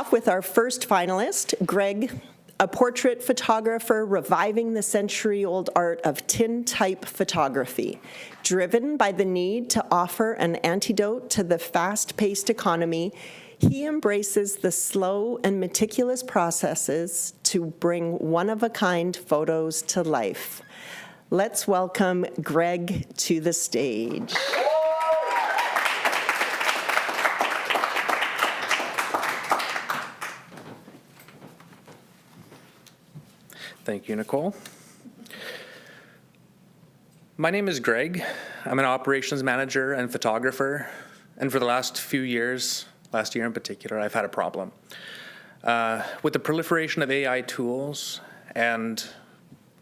off with our first finalist, Greg, a portrait photographer reviving the century-old art of tintype photography. Driven by the need to offer an antidote to the fast-paced economy, he embraces the slow and meticulous processes to bring one-of-a-kind photos to life. Let's welcome Greg to the stage. Thank you, Nicole. My name is Greg. I'm an operations manager and photographer, and for the last few years, last year in particular, I've had a problem. With the proliferation of AI tools and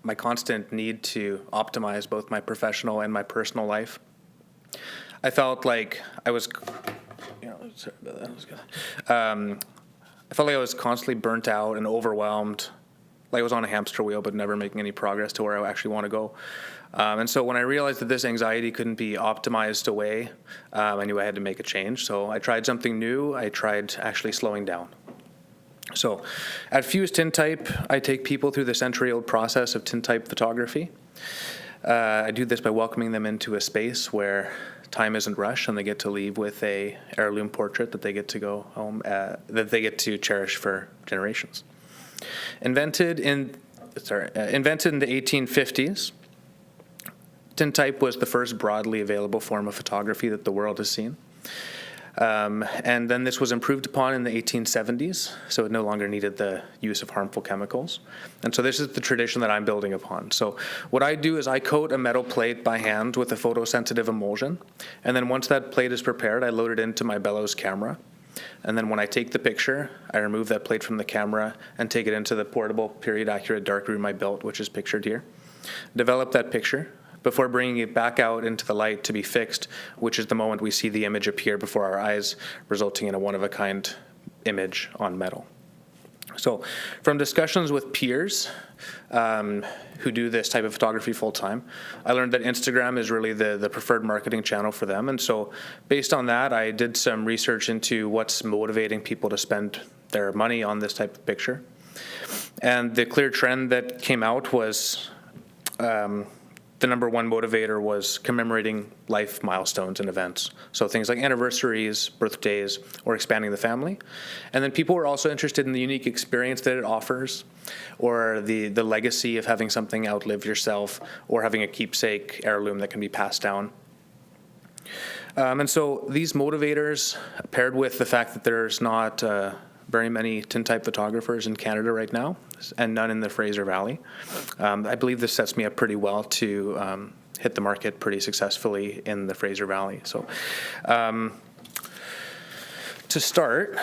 my constant need to optimize both my professional and my personal life, I felt like I was, I felt like I was constantly burnt out and overwhelmed, like I was on a hamster wheel but never making any progress to where I actually want to go. And so when I realized that this anxiety couldn't be optimized away, I knew I had to make a change. So I tried something new. I tried actually slowing down. So at Fuse Tintype, I take people through the century-old process of tintype photography. I do this by welcoming them into a space where time isn't rushed and they get to leave with a heirloom portrait that they get to go home, that they get to cherish for generations. Invented in the 1850s, tintype was the first broadly available form of photography that the world has seen. And then this was improved upon in the 1870s, so it no longer needed the use of harmful chemicals. And so this is the tradition that I'm building upon. So what I do is I coat a metal plate by hand with a photosensitive emulsion, and then once that plate is prepared, I load it into my bellows camera. And then when I take the picture, I remove that plate from the camera and take it into the portable period-accurate darkroom I built, which is pictured here. Develop that picture before bringing it back out into the light to be fixed, which is the moment we see the image appear before our eyes, resulting in a one-of-a-kind image on metal. So from discussions with peers who do this type of photography full-time, I learned that Instagram is really the preferred marketing channel for them. And so based on that, I did some research into what's motivating people to spend their money on this type of picture. And the clear trend that came out was the number one motivator was commemorating life milestones and events. So things like anniversaries, birthdays, or expanding the family. And then people were also interested in the unique experience that it offers, or the legacy of having something outlive yourself, or having a keepsake heirloom that can be passed down. And so these motivators, paired with the fact that there's not very many tintype photographers in Canada right now, and none in the Fraser Valley, I believe this sets me up pretty well to hit the market pretty successfully in the Fraser Valley. So to start,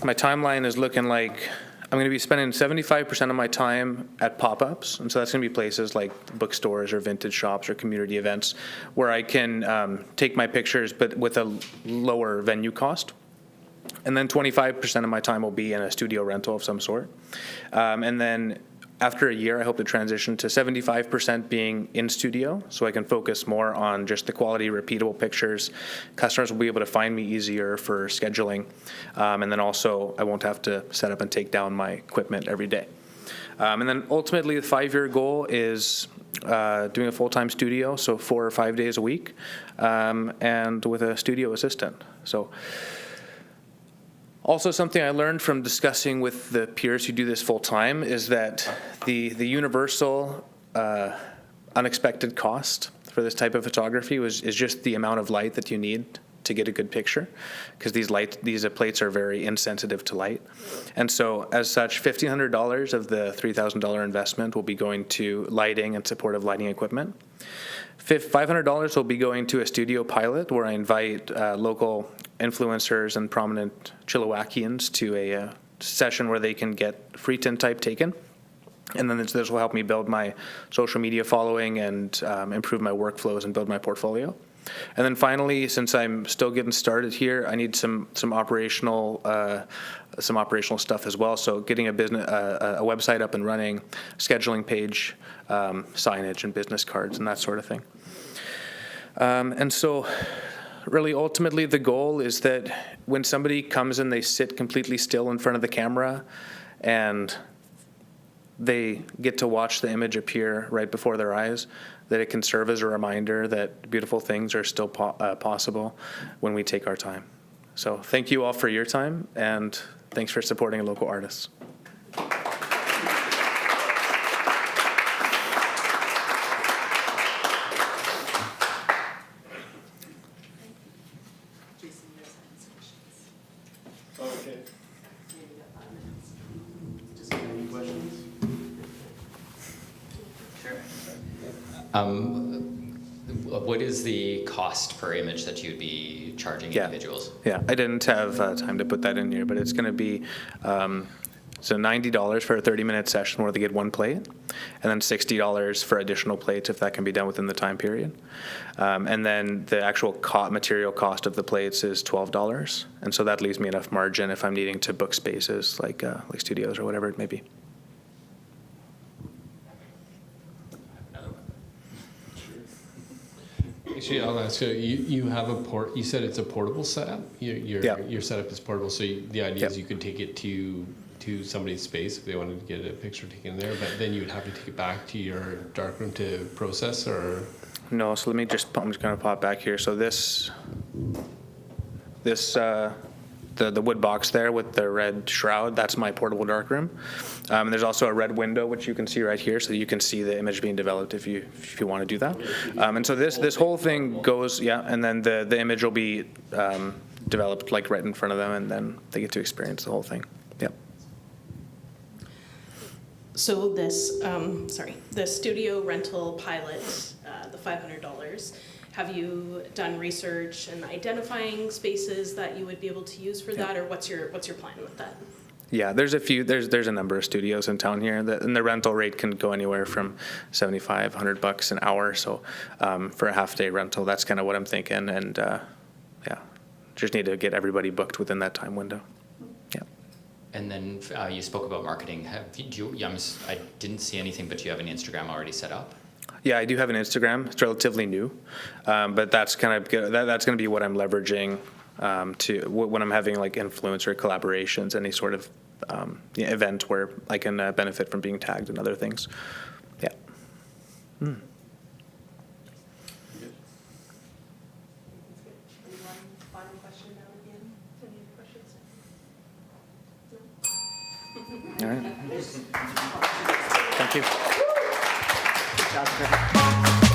my timeline is looking like I'm going to be spending 75% of my time at pop-ups, and so that's going to be places like bookstores or vintage shops or community events where I can take my pictures but with a lower venue cost. And then 25% of my time will be in a studio rental of some sort. And then after a year, I hope to transition to 75% being in studio, so I can focus more on just the quality, repeatable pictures. Customers will be able to find me easier for scheduling. And then also, I won't have to set up and take down my equipment every day. And then ultimately, the 5-year goal is doing a full-time studio, so 4 or 5 days a week, and with a studio assistant. So. Also, something I learned from discussing with the peers who do this full-time is that the universal unexpected cost for this type of photography is just the amount of light that you need to get a good picture, because these plates are very insensitive to light. And so, as such, $1,500 of the $3,000 investment will be going to lighting and supportive lighting equipment. $500 will be going to a studio pilot where I invite local influencers and prominent Chilliwackians to a session where they can get free tintype taken. And then this will help me build my social media following and improve my workflows and build my portfolio. And then finally, since I'm still getting started here, I need some operational stuff as well. So getting a website up and running, scheduling page, signage and business cards and that sort of thing. And so really ultimately the goal is that when somebody comes and they sit completely still in front of the camera and they get to watch the image appear right before their eyes, that it can serve as a reminder that beautiful things are still possible when we take our time. So thank you all for your time, and thanks for supporting local artists. Okay. Just any questions? What is the cost per image that you'd be charging individuals? Yeah, I didn't have time to put that in here, but it's going to be so $90 for a 30-minute session where they get one plate, and then $60 for additional plates if that can be done within the time period. And then the actual material cost of the plates is $12, and so that leaves me enough margin if I'm needing to book spaces like studios or whatever it may be. Actually, I'll ask you. You have you said it's a portable setup. Your setup is portable, so the idea is you could take it to somebody's space if they wanted to get a picture taken there. But then you would have to take it back to your darkroom to process, or No, so let me just. I'm just going to pop back here. So the wood box there with the red shroud, that's my portable darkroom. And there's also a red window, which you can see right here, so you can see the image being developed if you want to do that. And so this whole thing goes, and then the image will be developed like right in front of them, and then they get to experience the whole thing. Yep. So this, the studio rental pilot, the $500, have you done research and identifying spaces that you would be able to use for that, or what's your plan with that? Yeah, there's a number of studios in town here, and the rental rate can go anywhere from $75, $100 an hour. So for a half-day rental, that's kind of what I'm thinking, and just need to get everybody booked within that time window. Yeah. And then you spoke about marketing. I didn't see anything, but do you have an Instagram already set up? Yeah, I do have an Instagram. It's relatively new, but that's kind of that's going to be what I'm leveraging to when I'm having like influencer collaborations, any sort of event where I can benefit from being tagged and other things. Yeah. One final question now again. Any questions? All right. Thank you. Good job, Greg.